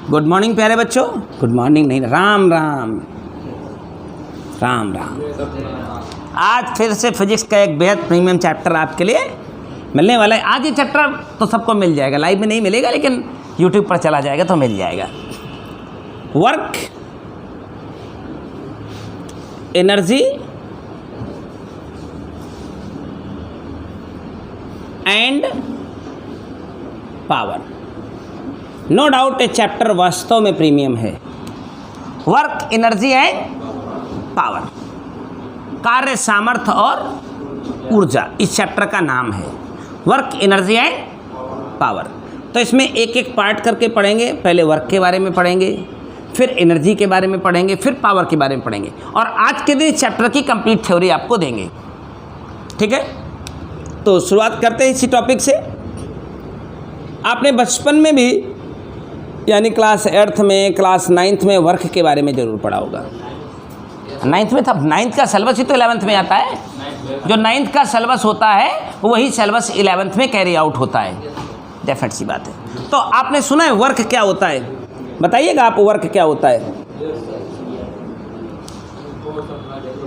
Good morning प्यारे बच्चों। Good morning नहीं, राम राम राम राम। आज फिर से फिजिक्स का एक बेहद प्रीमियम चैप्टर आपके लिए मिलने वाला है। आज ये चैप्टर तो सबको मिल जाएगा, लाइव में नहीं मिलेगा लेकिन यूट्यूब पर चला जाएगा तो मिल जाएगा। Work, energy and power. No doubt ये चैप्टर वास्तव में प्रीमियम है। वर्क, एनर्जी एंड पावर, कार्य सामर्थ्य और ऊर्जा, इस चैप्टर का नाम है वर्क, एनर्जी एंड पावर। तो इसमें एक एक पार्ट करके पढ़ेंगे। पहले वर्क के बारे में पढ़ेंगे, फिर एनर्जी के बारे में पढ़ेंगे, फिर पावर के बारे में पढ़ेंगे और आज के दिन चैप्टर की कंप्लीट थ्योरी आपको देंगे। ठीक है, तो शुरुआत करते हैं इसी टॉपिक से। आपने बचपन में भी यानी क्लास 8th में, क्लास 9th में वर्क के बारे में ज़रूर पढ़ा होगा। 9th में था, 9th का सिलेबस ही तो 11th में आता है। जो 9th का सिलेबस होता है वही सिलेबस 11th में कैरी आउट होता है, डेफिनेट सी बात है। तो आपने सुना है वर्क क्या होता है? बताइएगा आप, वर्क क्या होता है?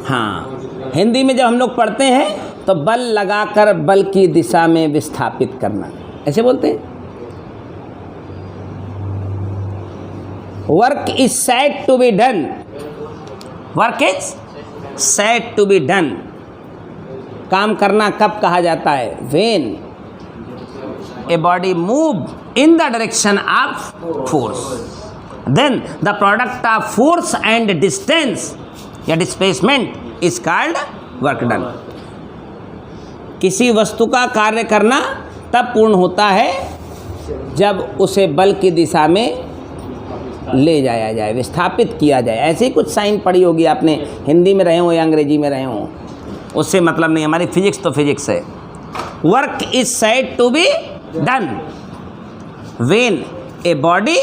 हाँ, हिंदी में जब हम लोग पढ़ते हैं तो बल लगाकर बल की दिशा में विस्थापित करना, ऐसे बोलते हैं। Work is said to be done, work is said to be done. काम करना कब कहा जाता है? When a body move in the direction of force, then the product of force and distance या displacement is called work done. किसी वस्तु का कार्य करना तब पूर्ण होता है जब उसे बल की दिशा में ले जाया जाए, विस्थापित किया जाए। ऐसे ही कुछ साइन पढ़ी होगी आपने, हिंदी में रहे हो या अंग्रेजी में रहे हो, उससे मतलब नहीं। हमारी फिजिक्स तो फिजिक्स है। Work is said to be done when a body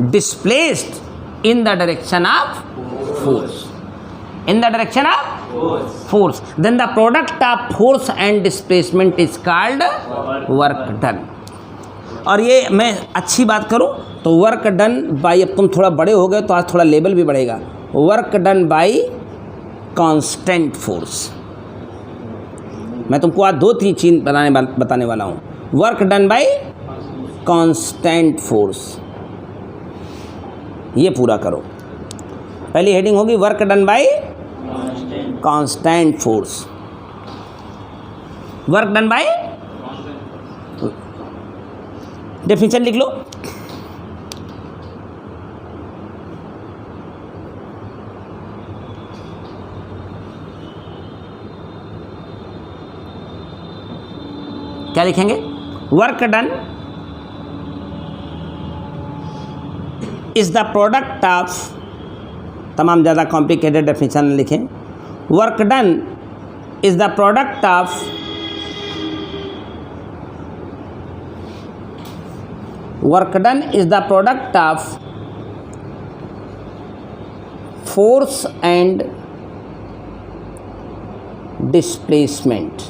displaced in the direction of force, in the direction of force, then the product of force and displacement is called work done। और ये मैं अच्छी बात करूं तो work done by, अब तुम थोड़ा बड़े हो गए तो आज थोड़ा लेवल भी बढ़ेगा। Work done by constant force. मैं तुमको आज 2-3 चीज बताने वाला हूं। Work done by constant force, ये पूरा करो। पहली हेडिंग होगी work done by constant force. Work done bye, definition लिख लो। क्या लिखेंगे? Work done is the product of, तमाम ज़्यादा कॉम्प्लिकेटेड डेफिनेशन लिखें। Work done is the product of force and displacement.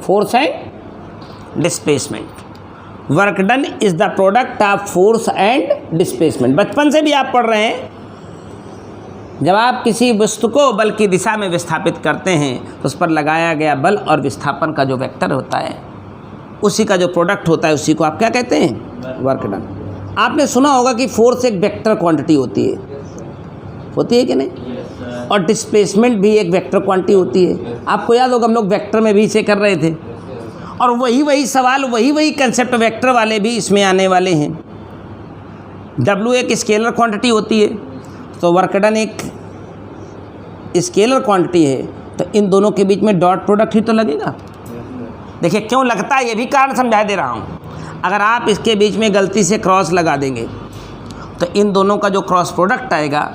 Force and displacement. Work done is the product of force and displacement. बचपन से भी आप पढ़ रहे हैं, जब आप किसी वस्तु को बल की दिशा में विस्थापित करते हैं तो उस पर लगाया गया बल और विस्थापन का जो वेक्टर होता है, उसी का जो प्रोडक्ट होता है, उसी को आप क्या कहते हैं? Work done. आपने सुना होगा कि फोर्स एक वेक्टर क्वांटिटी होती है कि नहीं? और डिस्प्लेसमेंट भी एक वेक्टर क्वांटिटी होती है। आपको याद होगा हम लोग वेक्टर में भी इसे कर रहे थे और वही सवाल, वही कंसेप्ट वेक्टर वाले भी इसमें आने वाले हैं। W एक स्केलर क्वांटिटी होती है तो वर्क डन एक स्केलर क्वांटिटी है, तो इन दोनों के बीच में डॉट प्रोडक्ट ही तो लगेगा। देखिए क्यों लगता है, ये भी कारण समझा दे रहा हूँ। अगर आप इसके बीच में गलती से क्रॉस लगा देंगे तो इन दोनों का जो क्रॉस प्रोडक्ट आएगा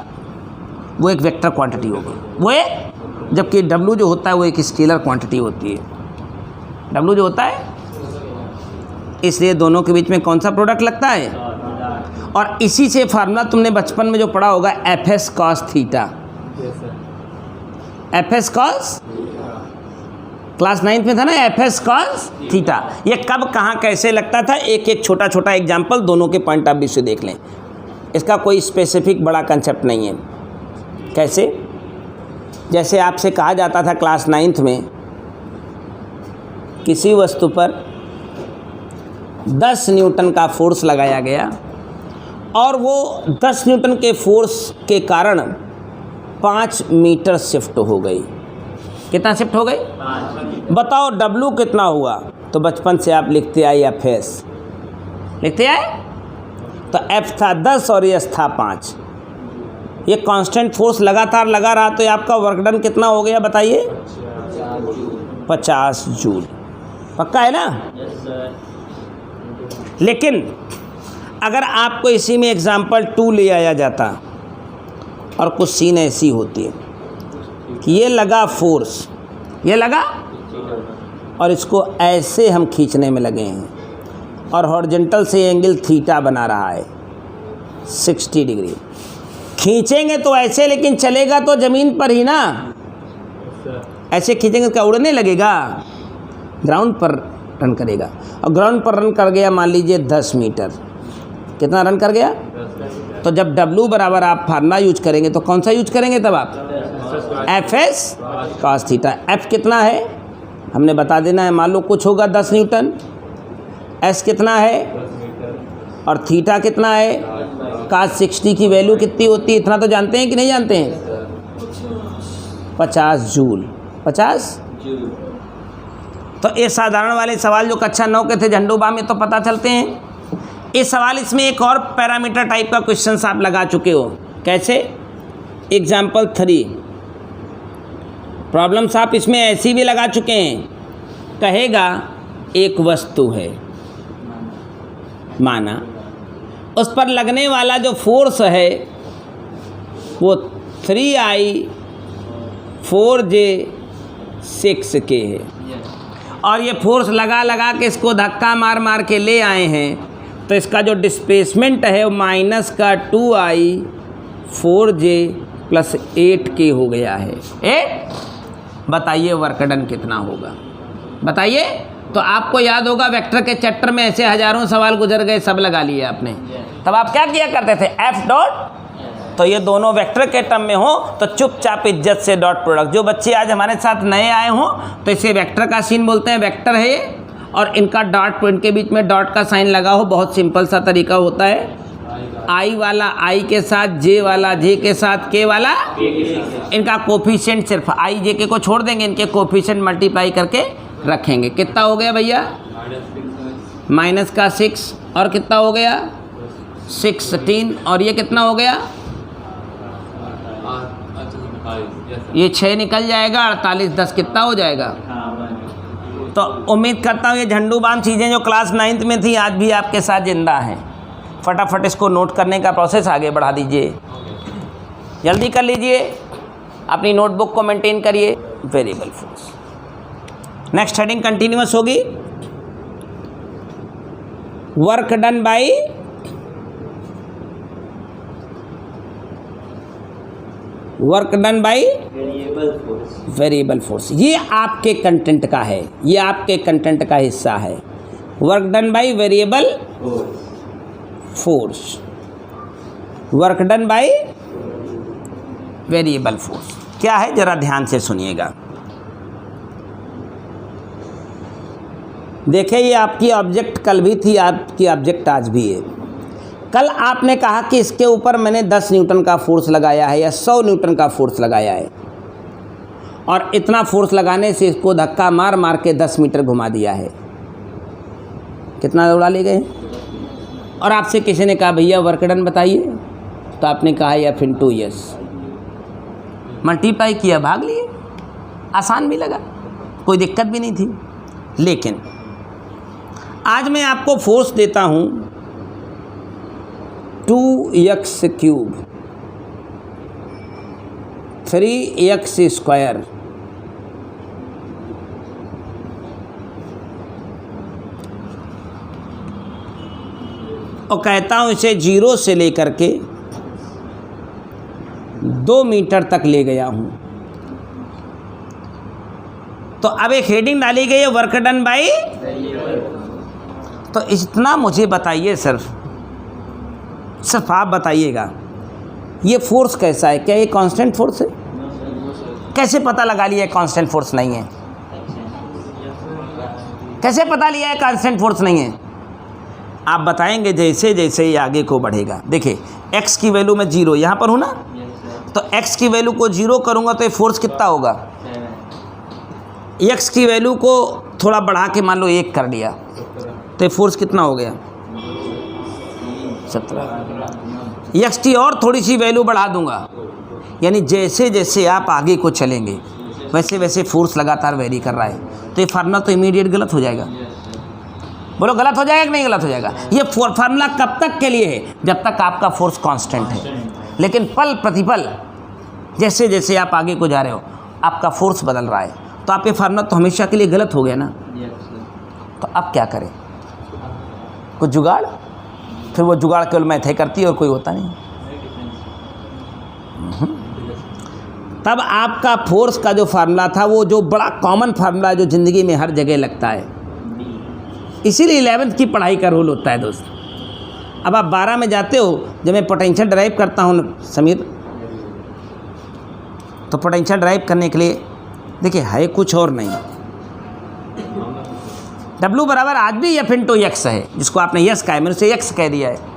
वो एक वेक्टर क्वांटिटी होगी, वो है, जबकि W जो होता है वो एक स्केलर क्वांटिटी होती है। W जो होता है, इसलिए दोनों के बीच में कौन सा प्रोडक्ट लगता है? और इसी से फार्मूला तुमने बचपन में जो पढ़ा होगा, Fs cos theta. Fs cos class 9th में था ना एफएस कॉस थीटा। ये कब कहाँ कैसे लगता था, एक एक छोटा छोटा एग्जाम्पल दोनों के पॉइंट ऑफ व्यू से देख लें। इसका कोई स्पेसिफिक बड़ा कंसेप्ट नहीं है। कैसे, जैसे आपसे कहा जाता था क्लास 9th में किसी वस्तु पर 10 न्यूटन का फोर्स लगाया गया और वो 10 न्यूटन के फोर्स के कारण 5 मीटर शिफ्ट हो गई। कितना शिफ्ट हो गई? 5। बताओ डब्लू कितना हुआ? तो बचपन से आप लिखते आए एफ एस, लिखते आए। तो एफ था 10 और एस था 5। ये कांस्टेंट फोर्स लगातार लगा रहा, तो आपका वर्क डन कितना हो गया बताइए? 50 जूल। पक्का है ना? लेकिन अगर आपको इसी में एग्जाम्पल 2 ले आया जाता और कुछ सीन ऐसी होती है कि ये लगा फोर्स, ये लगा और इसको ऐसे हम खींचने में लगे हैं और हॉरिजॉन्टल से एंगल थीटा बना रहा है 60 डिग्री। खींचेंगे तो ऐसे, लेकिन चलेगा तो ज़मीन पर ही ना। ऐसे खींचेंगे तो उड़ने लगेगा, ग्राउंड पर रन करेगा। और ग्राउंड पर रन कर गया मान लीजिए 10 मीटर। कितना रन कर गया? तो जब W बराबर आप फार्मूला यूज करेंगे तो कौन सा यूज करेंगे तब आप? F S cos theta. F कितना है हमने बता देना है, मान लो कुछ होगा 10 न्यूटन। एस कितना है और थीटा कितना है? कॉस 60 की वैल्यू कितनी होती है इतना तो जानते हैं कि नहीं जानते हैं? 50 जूल। 50 जूल। तो ये साधारण वाले सवाल जो कक्षा 9 के थे झंडूबा में तो पता चलते हैं। ये सवाल इसमें एक और पैरामीटर टाइप का क्वेश्चन आप लगा चुके हो। कैसे? एग्जाम्पल 3 प्रॉब्लम्स आप इसमें ऐसी भी लगा चुके हैं। कहेगा एक वस्तु है, माना उस पर लगने वाला जो फोर्स है वो 3I 4J 6K है और ये फोर्स लगा लगा के इसको धक्का मार मार के ले आए हैं। तो इसका जो डिस्प्लेसमेंट है वो माइनस का 2I 4J + 8K हो गया है। बताइए वर्क डन कितना होगा? बताइए। तो आपको याद होगा वेक्टर के चैप्टर में ऐसे हज़ारों सवाल गुजर गए, सब लगा लिए आपने। तब आप क्या किया करते थे? F dot. तो ये दोनों वेक्टर के टर्म में हो तो चुपचाप इज्जत से डॉट प्रोडक्ट। जो बच्चे आज हमारे साथ नए आए हों तो इसे वेक्टर का सीन बोलते हैं। वेक्टर है और इनका डॉट, इनके बीच में डॉट का साइन लगा हो। बहुत सिंपल सा तरीका होता है। आई वाला आई के साथ, जे वाला जे के साथ, के वाला इनका कोफिशिएंट सिर्फ आई जे के को छोड़ देंगे, इनके कोफिशिएंट मल्टीप्लाई करके रखेंगे। कितना हो गया भैया? माइनस का 6 और कितना हो गया? 16 और ये कितना हो गया? ये 6 निकल जाएगा, 48 10 कितना हो जाएगा? तो उम्मीद करता हूँ ये झंडूबाम चीज़ें जो क्लास 9th में थी आज भी आपके साथ जिंदा हैं। फटाफट इसको नोट करने का प्रोसेस आगे बढ़ा दीजिए, जल्दी कर लीजिए, अपनी नोटबुक को मेंटेन करिए। Variable force. Next heading continuous होगी। Work done by variable force. ये आपके कंटेंट का है, ये आपके कंटेंट का हिस्सा है। Work done by variable force. Work done by variable force क्या है जरा ध्यान से सुनिएगा। देखिए ये आपकी ऑब्जेक्ट कल भी थी, आपकी ऑब्जेक्ट आज भी है। कल आपने कहा कि इसके ऊपर मैंने 10 न्यूटन का फोर्स लगाया है या 100 न्यूटन का फोर्स लगाया है और इतना फोर्स लगाने से इसको धक्का मार मार के 10 मीटर घुमा दिया है। कितना उड़ा ले गए? और आपसे किसी ने कहा भैया वर्क डन बताइए, तो आपने कहा F × S। मल्टीप्लाई किया, भाग लिए, आसान भी लगा, कोई दिक्कत भी नहीं थी। लेकिन आज मैं आपको फोर्स देता हूँ 2x³ 3x² और कहता हूँ इसे 0 से लेकर के 2 मीटर तक ले गया हूँ। तो अब एक हेडिंग डाली गई है वर्क डन बाय। तो इतना मुझे बताइए सर, सिर्फ आप बताइएगा, ये फोर्स कैसा है? क्या ये कांस्टेंट फोर्स है? कैसे पता लगा लिया कांस्टेंट फोर्स नहीं है? कैसे पता लिया है कांस्टेंट फोर्स नहीं है? आप बताएंगे जैसे जैसे ये आगे को बढ़ेगा। देखिए x की वैल्यू में 0 यहाँ पर हूँ ना, तो x की वैल्यू को 0 करूँगा तो ये फोर्स कितना होगा? x की वैल्यू को थोड़ा बढ़ा के मान लो 1 कर दिया तो ये फोर्स कितना हो गया? 17। x की और थोड़ी सी वैल्यू बढ़ा दूंगा, यानी जैसे जैसे आप आगे को चलेंगे वैसे वैसे फोर्स लगातार वेरी कर रहा है, तो ये फार्मूला तो इमीडिएट गलत हो जाएगा। बोलो गलत हो जाएगा कि नहीं गलत हो जाएगा? ये फार्मूला कब तक के लिए है? जब तक आपका फोर्स कांस्टेंट है। लेकिन पल प्रतिपल जैसे जैसे आप आगे को जा रहे हो आपका फोर्स बदल रहा है, तो आप ये फार्मूला तो हमेशा के लिए गलत हो गया ना। तो अब क्या करें? कुछ जुगाड़? फिर वो जुगाड़ केवल मैं थे करती है और कोई होता नहीं। तब आपका फोर्स का जो फार्मूला था वो जो बड़ा कॉमन फार्मूला जो ज़िंदगी में हर जगह लगता है, इसीलिए 11th की पढ़ाई का रोल होता है दोस्त। अब आप 12 में जाते हो, जब मैं पोटेंशियल ड्राइव करता हूँ समीर, तो पोटेंशियल ड्राइव करने के लिए देखिए है कुछ और नहीं, W बराबर आज भी F इंटू एक्स है, जिसको आपने यस कहा है, मैंने उसे एक्स कह दिया है।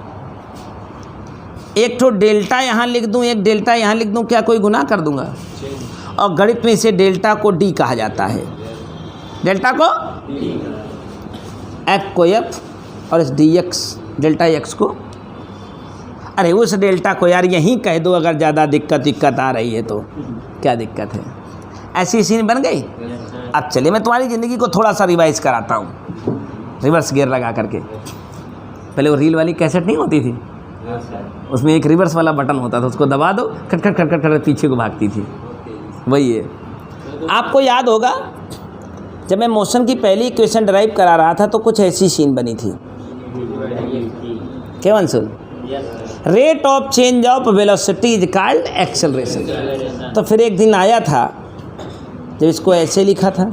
एक तो डेल्टा यहाँ लिख दूँ, एक डेल्टा यहाँ लिख दूँ, क्या कोई गुनाह कर दूँगा? और गणित में इसे डेल्टा को D कहा जाता है। डेल्टा को F को F और इस dx डेल्टा x को, अरे उस डेल्टा को यार यहीं कह दो अगर ज़्यादा दिक्कत आ रही है तो। क्या दिक्कत है? ऐसी सीन बन गई। अब चलिए मैं तुम्हारी ज़िंदगी को थोड़ा सा रिवाइज कराता हूँ, रिवर्स गियर लगा करके। पहले वो रील वाली कैसेट नहीं होती थी, उसमें एक रिवर्स वाला बटन होता था, उसको दबा दो खट खट खट खट खट पीछे को भागती थी। वही है। आपको याद होगा जब मैं मोशन की पहली इक्वेशन ड्राइव करा रहा था तो कुछ ऐसी सीन बनी थी। क्या Vanshul? Rate of change of velocity is called acceleration. तो फिर एक दिन आया था जब इसको ऐसे लिखा था,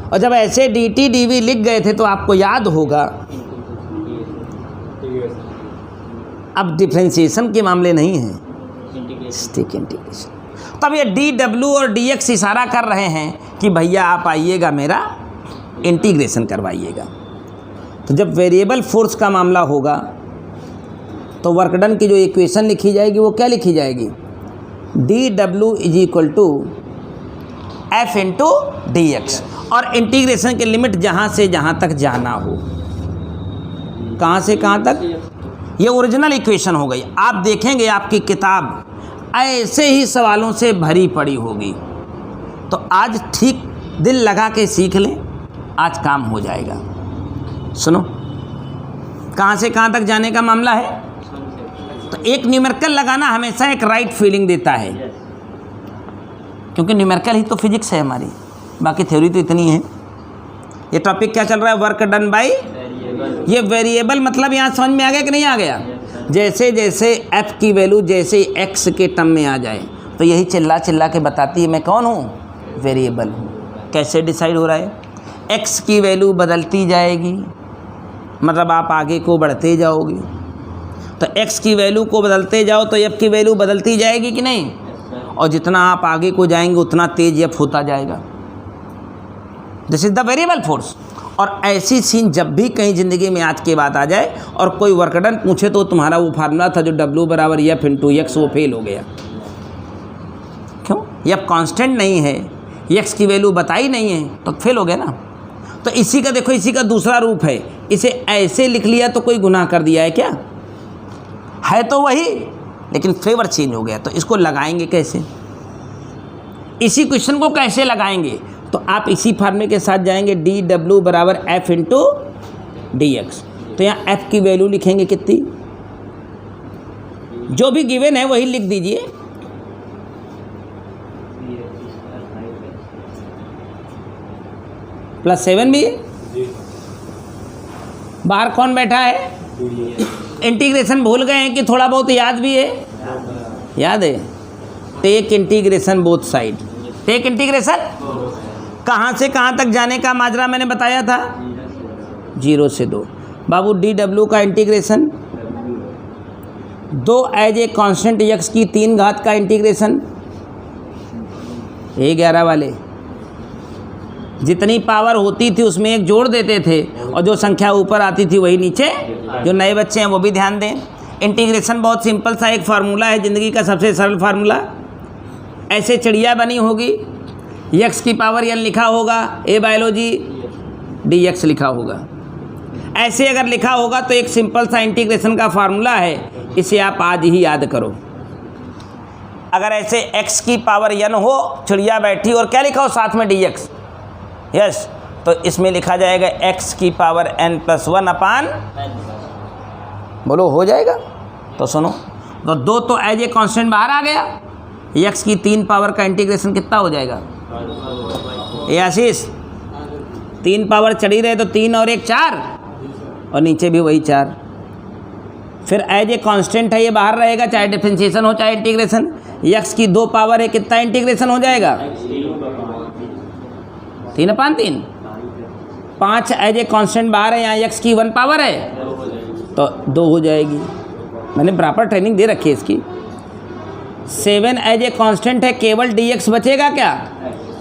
और जब ऐसे dt dv लिख गए थे तो आपको याद होगा अब डिफरेंशिएशन के मामले नहीं हैं, स्टिक इंटीग्रेशन। तब ये dw और dx इशारा कर रहे हैं कि भैया आप आइएगा मेरा इंटीग्रेशन करवाइएगा। तो जब वेरिएबल फोर्स का मामला होगा तो वर्क डन की जो इक्वेशन लिखी जाएगी वो क्या लिखी जाएगी? dw is equal to F into d x, और इंटीग्रेशन की लिमिट जहाँ से जहाँ तक जाना हो। कहाँ से कहाँ तक? ये ओरिजिनल इक्वेशन हो गई। आप देखेंगे आपकी किताब ऐसे ही सवालों से भरी पड़ी होगी। तो आज ठीक दिल लगा के सीख लें, आज काम हो जाएगा। सुनो, कहाँ से कहाँ तक जाने का मामला है। तो एक न्यूमेरिकल लगाना हमेशा एक राइट फीलिंग देता है, क्योंकि न्यूमेरिकल ही तो फिजिक्स है हमारी, बाकी थ्योरी तो इतनी है। ये टॉपिक क्या चल रहा है? Work done bye. ये वेरिएबल मतलब यहाँ समझ में आ गया कि नहीं आ गया? जैसे जैसे f की वैल्यू जैसे x के टर्म में आ जाए तो यही चिल्ला चिल्ला के बताती है मैं कौन हूँ? वेरिएबल हूँ। कैसे डिसाइड हो रहा है? x की वैल्यू बदलती जाएगी, मतलब आप आगे को बढ़ते जाओगे, तो x की वैल्यू को बदलते जाओ तो f की वैल्यू बदलती जाएगी कि नहीं? और जितना आप आगे को जाएंगे उतना तेज f होता जाएगा। This is the variable force. और ऐसी सीन जब भी कहीं ज़िंदगी में आज के बाद आ जाए और कोई वर्क डन पूछे तो तुम्हारा वो फार्मूला था जो W बराबर F इंटू एक्स, वो फेल हो गया। क्यों? F कांस्टेंट नहीं है, x की वैल्यू बताई नहीं है, तो फेल हो गया ना। तो इसी का देखो, इसी का दूसरा रूप है। इसे ऐसे लिख लिया तो कोई गुनाह कर दिया है क्या? है तो वही, लेकिन फ्लेवर चेंज हो गया। तो इसको लगाएंगे कैसे? इसी क्वेश्चन को कैसे लगाएंगे? तो आप इसी फार्मूले के साथ जाएंगे, dw बराबर f इंटू डी एक्स। तो यहाँ f की वैल्यू लिखेंगे कितनी? जो भी गिवन है वही लिख दीजिए। +7 भी है। बाहर कौन बैठा है? इंटीग्रेशन भूल गए हैं कि थोड़ा बहुत याद भी है? याद है। Take integration both side. Take integration कहाँ से कहाँ तक जाने का माजरा मैंने बताया था, 0 से 2। बाबू dw का integration, 2 as a constant x की 3 घात का इंटीग्रेशन, ये 11 वाले जितनी पावर होती थी उसमें एक जोड़ देते थे और जो संख्या ऊपर आती थी वही नीचे। जो नए बच्चे हैं वो भी ध्यान दें। इंटीग्रेशन बहुत सिंपल सा एक फार्मूला है, ज़िंदगी का सबसे सरल फार्मूला। ऐसे चिड़िया बनी होगी, x की पावर n लिखा होगा, ए बायोलॉजी dx लिखा होगा। ऐसे अगर लिखा होगा तो एक सिंपल सा इंटीग्रेशन का फार्मूला है, इसे आप आज ही याद करो। अगर ऐसे x की पावर n हो, चिड़िया बैठी और क्या लिखा हो साथ में dx, यस, तो इसमें लिखा जाएगा x की पावर n+1 अपान, बोलो हो जाएगा। तो सुनो, तो 2 तो एज ए कांस्टेंट बाहर आ गया, x की 3 पावर का इंटीग्रेशन कितना हो जाएगा, ये आशीष 3 पावर चढ़ी रहे तो 3 और 1 4 और नीचे भी वही 4। फिर एज ए कांस्टेंट है, ये बाहर रहेगा, चाहे डिफरेंशिएशन हो चाहे इंटीग्रेशन। x की 2 पावर है, कितना इंटीग्रेशन हो जाएगा, 3/3। 5 एज ए कांस्टेंट बाहर है, यहाँ x की 1 पावर है तो 2 हो जाएगी। मैंने प्रॉपर ट्रेनिंग दे रखी है इसकी। 7 एज ए कांस्टेंट है, केवल dx बचेगा क्या,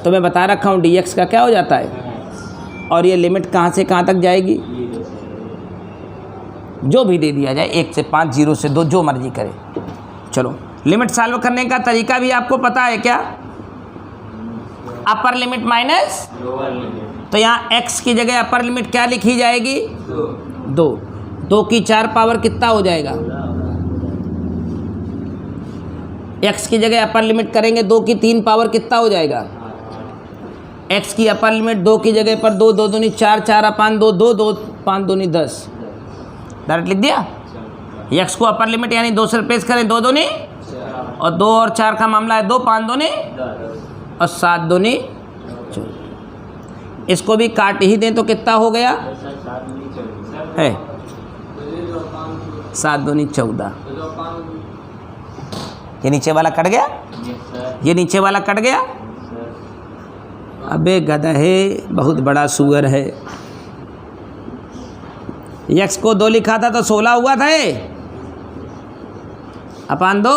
तो मैं बता रखा हूँ dx का क्या हो जाता है। और ये लिमिट कहाँ से कहाँ तक जाएगी, जो भी दे दिया जाए, 1 से 5, 0 से 2, जो मर्जी करे। चलो, लिमिट सॉल्व करने का तरीका भी आपको पता है क्या, अपर लिमिट माइनस, तो यहाँ x की जगह अपर लिमिट क्या लिखी जाएगी, 2। 2 की 4 पावर कितना हो जाएगा, x की जगह अपर लिमिट करेंगे 2 की 3 पावर कितना हो जाएगा, x की अपर लिमिट 2 की जगह पर 2, 2 दूनी 4, 4/2, 2, 2 5 दूनी 10, डायरेक्ट लिख दिया। x को अपर लिमिट यानी 2 से रिप्लेस करें, 2 दूनी और 2 और 4 का मामला है, 2 5 दूनी और 7 दूनी 14। इसको भी काट ही दें तो कितना हो गया है, 7 दूनी 14। ये नीचे वाला कट गया, ये नीचे वाला कट गया। अबे गधे, बहुत बड़ा सुअर है। x को 2 लिखा था तो 16 हुआ था ये, अपान 2।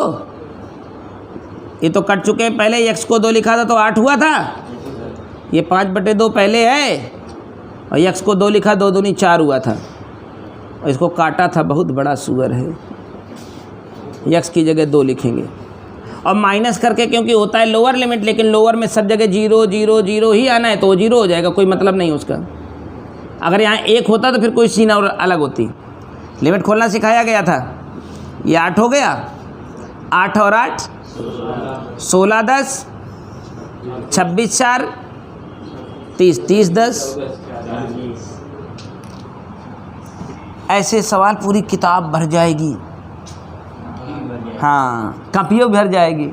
ये तो कट चुके हैं, पहले x को 2 लिखा था तो 8 हुआ था, ये 5/2 पहले है, और x को 2 लिखा, 2 दूनी 4 हुआ था, और इसको काटा था, बहुत बड़ा सुअर है। x की जगह 2 लिखेंगे और माइनस करके, क्योंकि होता है लोअर लिमिट, लेकिन लोअर में सब जगह 0 0 0 ही आना है, तो वो 0 हो जाएगा, कोई मतलब नहीं उसका। अगर यहाँ 1 होता तो फिर कोई सीन और अलग होती। लिमिट खोलना सिखाया गया था। ये 8 हो गया, 8 और 8 16 10 26 4 30 30 10। ऐसे सवाल पूरी किताब भर जाएगी, हाँ कॉपियों भर जाएगी।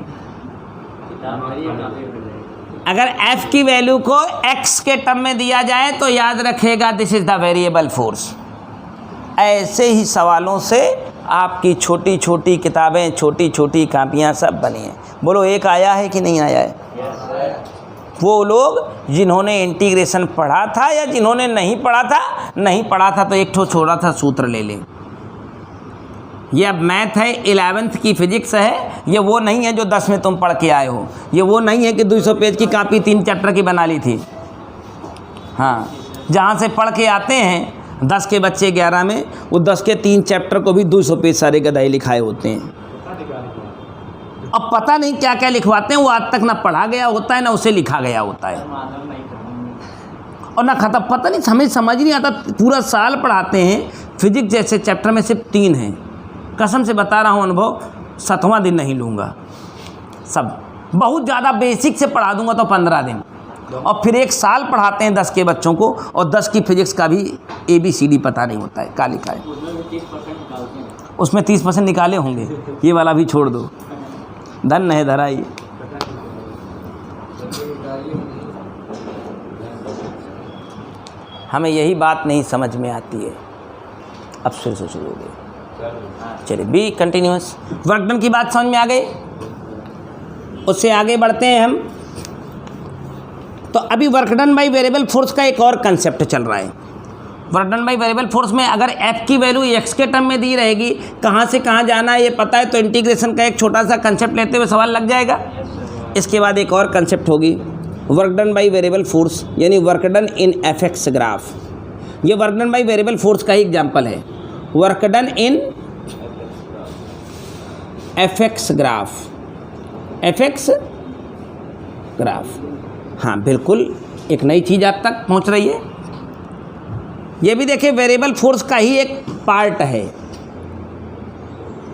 अगर f की वैल्यू को x के टर्म में दिया जाए तो याद रखेगा this is the variable force. ऐसे ही सवालों से आपकी छोटी छोटी किताबें, छोटी छोटी कापियाँ सब बनी हैं। बोलो एक आया है कि नहीं आया है? वो लोग जिन्होंने इंटीग्रेशन पढ़ा था या जिन्होंने नहीं पढ़ा था, नहीं पढ़ा था तो एक ठो छोड़ा था सूत्र ले लें। ये अब मैथ है, 11th की फिजिक्स है, ये वो नहीं है जो 10 में तुम पढ़ के आए हो। ये वो नहीं है कि 200 पेज की कापी 3 चैप्टर की बना ली थी। हाँ, जहाँ से पढ़ के आते हैं 10 के बच्चे 11 में, वो 10 के 3 चैप्टर को भी 200 पेज सारे गदाई लिखाए होते हैं। अब पता नहीं क्या क्या लिखवाते हैं, वो आज तक ना पढ़ा गया होता है ना उसे लिखा गया होता है, और ना खत्म, पता नहीं, हमें समझ नहीं आता। पूरा साल पढ़ाते हैं, फिजिक्स जैसे चैप्टर में सिर्फ 3 हैं। कसम से बता रहा हूँ, अनुभव 7वां दिन नहीं लूँगा। सब बहुत ज़्यादा बेसिक से पढ़ा दूँगा तो 15 दिन, और फिर 1 साल पढ़ाते हैं 10 के बच्चों को, और 10 की फिजिक्स का भी ABCD पता नहीं होता है, का लिखा है। उसमें 30% निकाले होंगे, ये वाला भी छोड़ दो, धन है धराई। हमें यही बात नहीं समझ में आती है। अब फिर से शुरू हो गई। चलिए बी कंटिन्यूअस। वर्क डन की बात समझ में आ गई। उससे आगे बढ़ते हैं हम। तो अभी work done by variable force का एक और कंसेप्ट चल रहा है। Work done by variable force में अगर एफ की वैल्यू एक्स के टर्म में दी रहेगी, कहाँ से कहाँ जाना है ये पता है, तो इंटीग्रेशन का एक छोटा सा कंसेप्ट लेते हुए सवाल लग जाएगा। इसके बाद एक और कंसेप्ट होगी work done by variable force, यानी work done in F X graph. ये work done by variable force का ही एग्जाम्पल है, work done in F X graph, F X graph. हाँ बिल्कुल, एक नई चीज़ आप तक पहुंच रही है। ये भी देखिए वेरिएबल फोर्स का ही एक पार्ट है।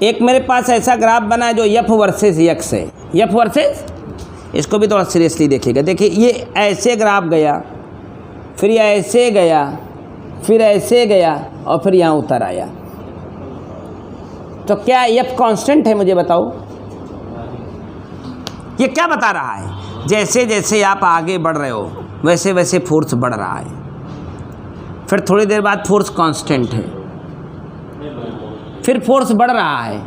एक मेरे पास ऐसा ग्राफ बना है जो एफ वर्सेस एक्स है, एफ वर्सेस, इसको भी थोड़ा सीरियसली देखिएगा। देखिए ये ऐसे ग्राफ गया, फिर ये ऐसे गया, फिर ऐसे गया और फिर यहाँ उतर आया। तो क्या एफ कांस्टेंट है, मुझे बताओ। ये क्या बता रहा है, जैसे जैसे आप आगे बढ़ रहे हो वैसे वैसे फोर्स बढ़ रहा है, फिर थोड़ी देर बाद फोर्स कांस्टेंट है, फिर फोर्स बढ़ रहा है,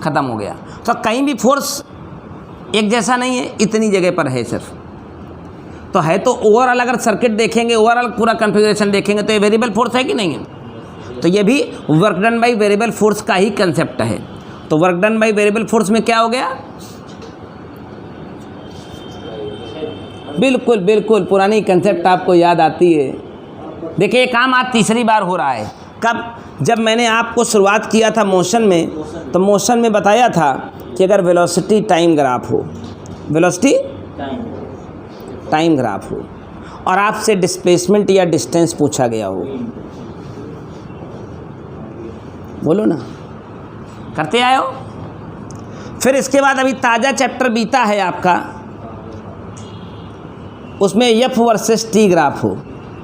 ख़त्म हो गया। तो कहीं भी फोर्स एक जैसा नहीं है, इतनी जगह पर है सिर्फ। तो है तो ओवरऑल अगर सर्किट देखेंगे, ओवरऑल पूरा कॉन्फ़िगरेशन देखेंगे तो ये वेरिएबल फोर्स है कि नहीं है। तो ये भी work done by variable force का ही कंसेप्ट है। तो work done by variable force में क्या हो गया, बिल्कुल बिल्कुल पुरानी कंसेप्ट आपको याद आती है। देखिए ये काम आज तीसरी बार हो रहा है। कब, जब मैंने आपको शुरुआत किया था मोशन में, तो मोशन में बताया था कि अगर वेलोसिटी टाइम ग्राफ हो, वेलोसिटी टाइम ग्राफ हो और आपसे डिस्प्लेसमेंट या डिस्टेंस पूछा गया हो, बोलो ना, करते आए हो। फिर इसके बाद अभी ताज़ा चैप्टर बीता है आपका, उसमें एफ वर्सेस टी ग्राफ हो,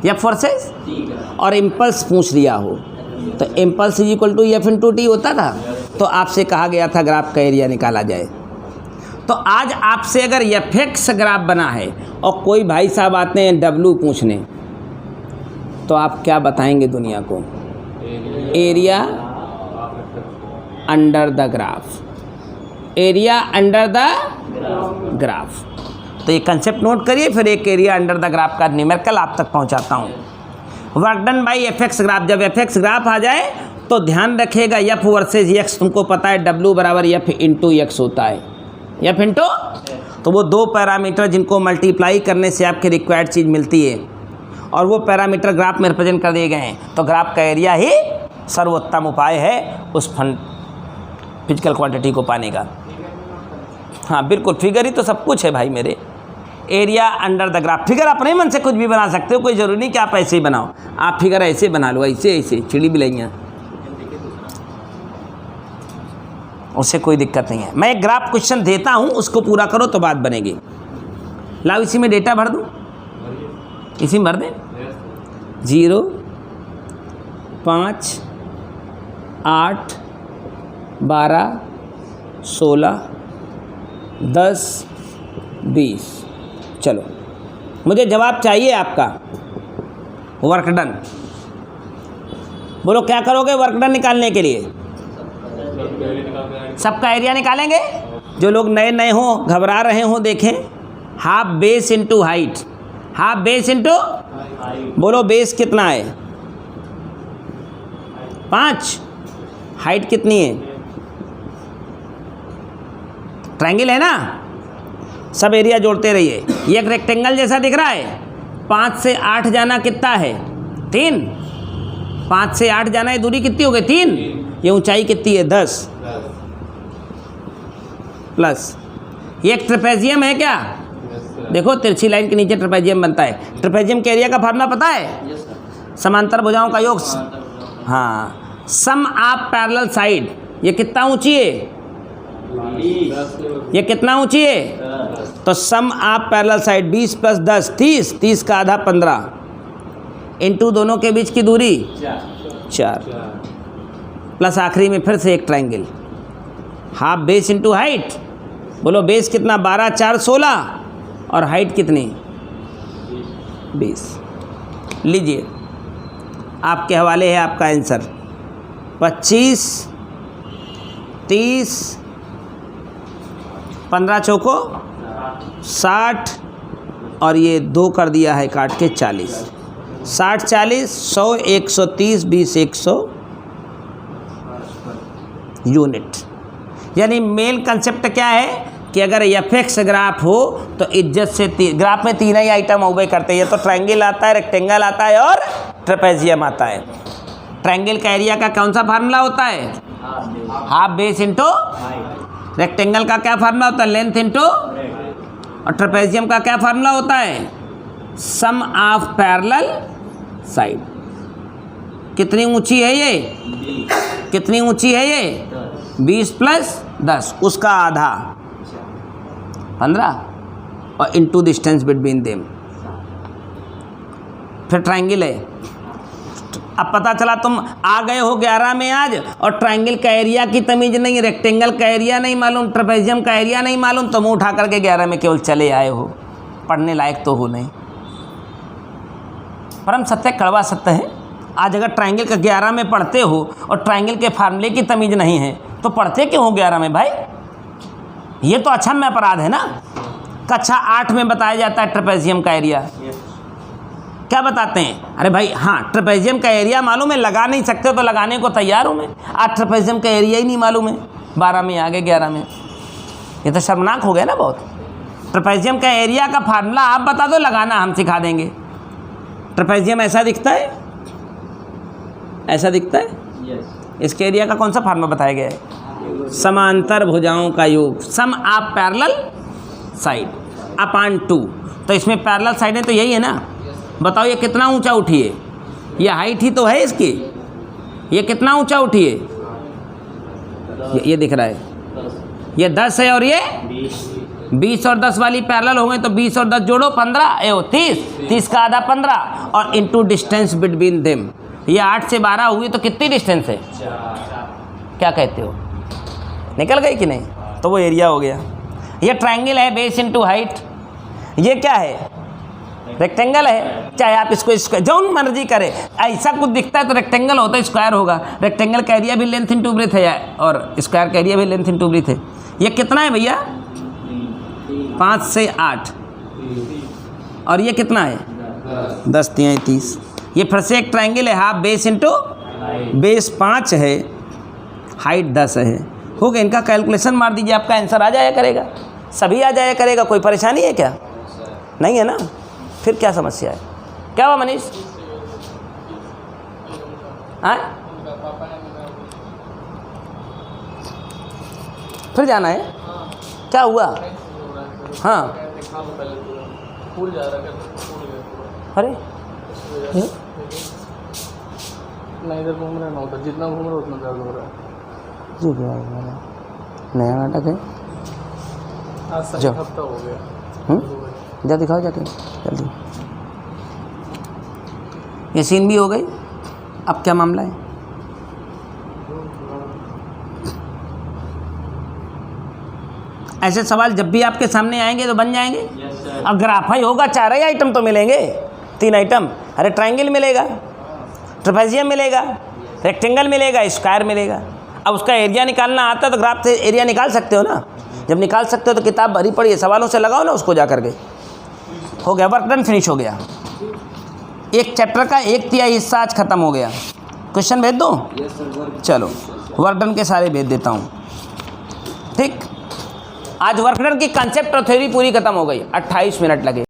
एफ वर्सेस, और इम्पल्स पूछ लिया हो, तो impulse is equal to F into T होता था। तो आपसे कहा गया था ग्राफ का एरिया निकाला जाए। तो आज आपसे अगर एफ एक्स ग्राफ बना है और कोई भाई साहब आते हैं डब्लू पूछने, तो आप क्या बताएंगे दुनिया को, area under the graph, area under the graph. तो ये कंसेप्ट नोट करिए, फिर एक एरिया अंडर द ग्राफ का न्यूमेरिकल आप तक पहुंचाता हूँ। Work done by F X graph, जब एफ एक्स ग्राफ आ जाए तो ध्यान रखिएगा एफ वर्सेज एक्स, तुमको पता है डब्ल्यू बराबर एफ इंटू एक्स होता है, एफ इंटू, तो वो दो पैरामीटर जिनको मल्टीप्लाई करने से आपके रिक्वायर्ड चीज़ मिलती है, और वो पैरामीटर ग्राफ में रिप्रेजेंट कर दिए गए हैं। तो ग्राफ का एरिया ही सर्वोत्तम उपाय है उस फिजिकल क्वांटिटी को पाने का। हाँ बिल्कुल, फिगर ही तो सब कुछ है भाई मेरे। Area under the graph, figure अपने मन से कुछ भी बना सकते हो, कोई ज़रूरी नहीं कि आप ऐसे ही बनाओ। आप फिगर ऐसे बना लो, ऐसे ऐसे चिड़ी भी लेंगे, उससे कोई दिक्कत नहीं है। मैं एक ग्राफ क्वेश्चन देता हूँ, उसको पूरा करो तो बात बनेगी। लाओ इसी में डेटा भर दूँ, इसी में भर दें, 0 5 8 12 16 10 20। चलो मुझे जवाब चाहिए आपका। वर्क डन, बोलो क्या करोगे वर्क डन निकालने के लिए? सबका एरिया निकालेंगे। जो लोग नए नए हों, घबरा रहे हों, देखें, half base into height, half base into, बोलो बेस कितना है? 5। हाइट कितनी है? ट्रायंगल है ना, सब एरिया जोड़ते रहिए। ये एक रेक्टेंगल जैसा दिख रहा है। 5 से 8 जाना कितना है? 3। 5 से 8 जाना है, दूरी कितनी हो गई? 3। ये ऊंचाई कितनी है? 10 प्लस ये एक ट्रेपेजियम है क्या? देखो तिरछी लाइन के नीचे ट्रेपेजियम बनता है। ट्रेपेजियम के एरिया का फार्मूला पता है? समांतर भुजाओं का योग। हाँ, सम ऑफ पैरेलल साइड। ये कितना ऊंची है? ये कितना ऊंची है? तो सम ऑफ पैरेलल साइड 20 प्लस 10 30, 30 का आधा 15, इनटू दोनों के बीच की दूरी 4, प्लस आखिरी में फिर से एक triangle. Half base into height, बोलो बेस कितना? 12 4 16, और हाइट कितनी? 20। लीजिए आपके हवाले है आपका आंसर। 25 30 15 चौको 60 और ये 2 कर दिया है काट के 40, 60 40 100 130 20 100 यूनिट। यानी मेन कंसेप्ट क्या है कि अगर एफ ग्राफ हो तो इज्जत से ग्राफ में 3 ही आइटम ओबे करते हैं, ये तो ट्रायंगल आता है, रेक्टेंगल आता है और ट्रेपेजियम आता है। ट्रायंगल का एरिया का कौन सा फार्मूला होता है? Half base into. रेक्टेंगल का क्या फार्मूला होता है? Length into. और ट्रेपेजियम का क्या फार्मूला होता है? सम ऑफ पैरेलल साइड। कितनी ऊंची है ये? कितनी ऊंची है ये? 20 + 10, उसका आधा 15 और इंटू डिस्टेंस बिटवीन देम। फिर ट्रायंगल है। अब पता चला तुम आ गए हो 11 में आज और ट्रायंगल का एरिया की तमीज नहीं, रेक्टेंगल का एरिया नहीं मालूम, ट्रेपेजियम का एरिया नहीं मालूम, तो मुँह उठा करके 11 में केवल चले आए हो, पढ़ने लायक तो हो नहीं। परम सत्य कड़वा सत्य है। आज अगर ट्रायंगल का 11 में पढ़ते हो और ट्रायंगल के फार्मूले की तमीज नहीं है तो पढ़ते क्यों हो 11 में भाई? ये तो अच्छा में अपराध है ना। कक्षा 8 में बताया जाता है ट्रेपेजियम का एरिया। क्या बताते हैं? अरे भाई हाँ, ट्रेपेजियम का एरिया मालूम है, लगा नहीं सकते तो लगाने को तैयार हूँ मैं। आज ट्रेपेजियम का एरिया ही नहीं मालूम है, 12 में आ गए 11 में। ये तो शर्मनाक हो गया ना बहुत। ट्रेपेजियम का एरिया का फार्मूला आप बता दो, लगाना हम सिखा देंगे। ट्रेपेजियम ऐसा दिखता है, ऐसा दिखता है। इसके एरिया का कौन सा फार्मूला बताया गया है? समांतर भुजाओं का योग, सम ऑफ पैरेलल साइड अपॉन 2। तो इसमें पैरेलल साइड है तो यही है ना। बताओ ये कितना ऊंचा उठी है? ये हाइट ही तो है इसकी। ये कितना ऊंचा उठी है? ये दिख रहा है, ये 10 है और ये 20 और 10 वाली पैरेलल हो गई तो 20 और 10 जोड़ो 15 30, 30 का आधा 15 और इनटू डिस्टेंस बिटवीन देम। ये 8 से 12 हुई तो कितनी डिस्टेंस है? क्या कहते हो? निकल गई कि नहीं? तो वो एरिया हो गया। ये ट्रायंगल है, बेस इनटू हाइट। ये क्या है? रेक्टेंगल है। चाहे आप इसको जो मर्जी करें, ऐसा कुछ दिखता है तो रेक्टेंगल होता है, स्क्वायर होगा। रेक्टेंगल का एरिया भी लेंथ इनटू ब्रेथ है और स्क्वायर का एरिया भी लेंथ इनटू ब्रेथ है। ये कितना है भैया? 5 से 8 और ये कितना है? 10 3 30। ये फिर से एक ट्रायंगल है, हाफ बेस इंटू बेस 5 है, हाइट 10 है। हो गया। इनका कैलकुलेशन मार दीजिए, आपका आंसर आ जाया करेगा, सभी आ जाया करेगा। कोई परेशानी है क्या? नहीं है ना। फिर क्या समस्या है? क्या हुआ मनीष? हाँ, फिर जाना है? क्या हुआ? हाँ, अरे नहीं, इधर घूम रहे ना, उधर जितना घूम रहे उतना दर्द हो रहा है। जी क्या है? नया नाटक है। आज से हफ्ता हो गया। जा दिखाओ जाके जल्दी। ये सीन भी हो गई। अब क्या मामला है? ऐसे सवाल जब भी आपके सामने आएंगे तो बन जाएंगे। अब ग्राफ ही होगा, 4 ही आइटम तो मिलेंगे, 3 आइटम। अरे ट्रायंगल मिलेगा, ट्रेपेजियम मिलेगा, रेक्टेंगल मिलेगा, स्क्वायर मिलेगा। अब उसका एरिया निकालना आता है तो ग्राफ से एरिया निकाल सकते हो ना। जब निकाल सकते हो तो किताब भरी पड़ी है, सवालों से लगाओ ना उसको जा करके। हो गया, वर्क डन, फिनिश हो गया। एक चैप्टर का 1/3 हिस्सा आज खत्म हो गया। क्वेश्चन भेज दो? चलो वर्क डन के सारे भेज देता हूँ। ठीक, आज वर्क डन की कंसेप्ट और थ्योरी पूरी खत्म हो गई। 28 मिनट लगे।